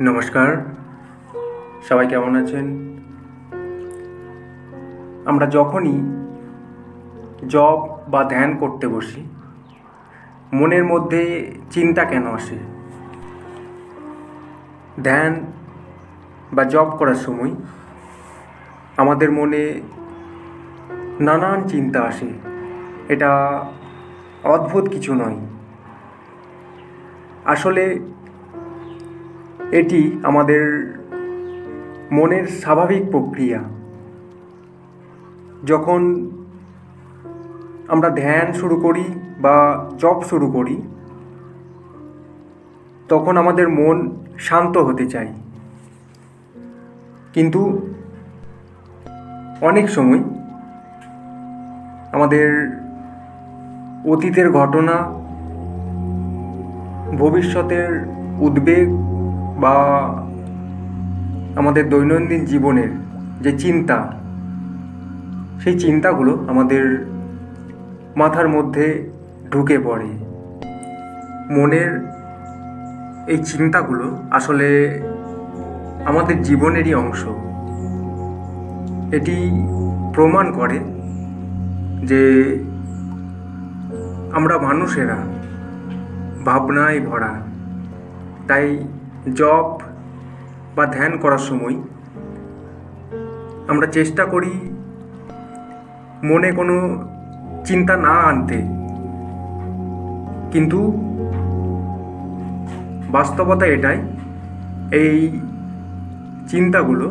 নমস্কার, সবাই কেমন আছেন? আমরা যখনই জপ বা ধ্যান করতে বসি, মনের মধ্যে চিন্তা কেন আসে? ধ্যান বা জপ করার সময় আমাদের মনে নানান চিন্তা আসে। এটা অদ্ভুত কিছু নয়, আসলে এটি আমাদের মনের স্বাভাবিক প্রক্রিয়া। যখন আমরা ধ্যান শুরু করি বা জপ শুরু করি, তখন আমাদের মন শান্ত হতে চায়, কিন্তু অনেক সময় আমাদের অতীতের ঘটনা, ভবিষ্যতের উদ্বেগ বা আমাদের দৈনন্দিন জীবনের যে চিন্তা, সেই চিন্তাগুলো আমাদের মাথার মধ্যে ঢুকে পড়ে। মনের এই চিন্তাগুলো আসলে আমাদের জীবনেরই অংশ। এটি প্রমাণ করে যে আমরা মানুষেরা ভাবনায় ভরা। তাই জপ বা ধ্যান করার সময় আমরা চেষ্টা করি মনে কোনো চিন্তা না আনতে, কিন্তু বাস্তবতা এটাই, এই চিন্তাগুলো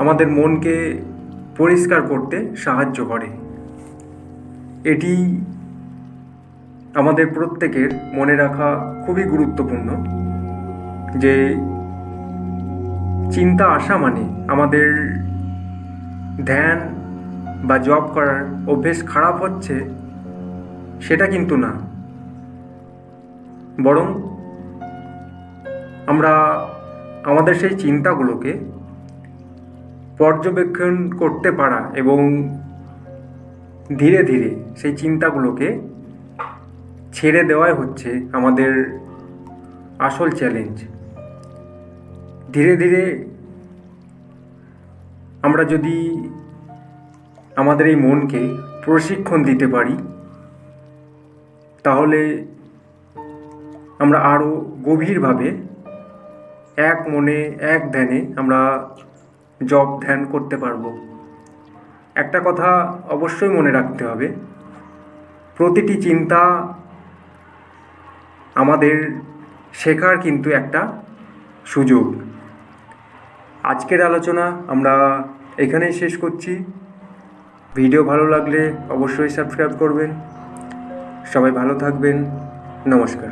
আমাদের মনকে পরিষ্কার করতে সাহায্য করে। এটি আমাদের প্রত্যেকের মনে রাখা খুবই গুরুত্বপূর্ণ যে চিন্তা আসা মানে আমাদের ধ্যান বা জপ করার অভ্যেস খারাপ হচ্ছে, সেটা কিন্তু না। বরং আমরা আমাদের সেই চিন্তাগুলোকে পর্যবেক্ষণ করতে পারা এবং ধীরে ধীরে সেই চিন্তাগুলোকে ছেড়ে দেওয়াই হচ্ছে আমাদের আসল চ্যালেঞ্জ। ধীরে ধীরে আমরা যদি আমাদের এই মনকে প্রশিক্ষণ দিতে পারি, তাহলে আমরা আরও গভীরভাবে এক মনে এক ধ্যানে আমরা জপ ধ্যান করতে পারব। একটা কথা অবশ্যই মনে রাখতে হবে, প্রতিটি চিন্তা আমাদের শেখার কিন্তু একটা সুযোগ। আজকের আলোচনা আমরা এখানেই শেষ করছি। ভিডিও ভালো লাগলে অবশ্যই সাবস্ক্রাইব করবেন। সবাই ভালো থাকবেন। নমস্কার।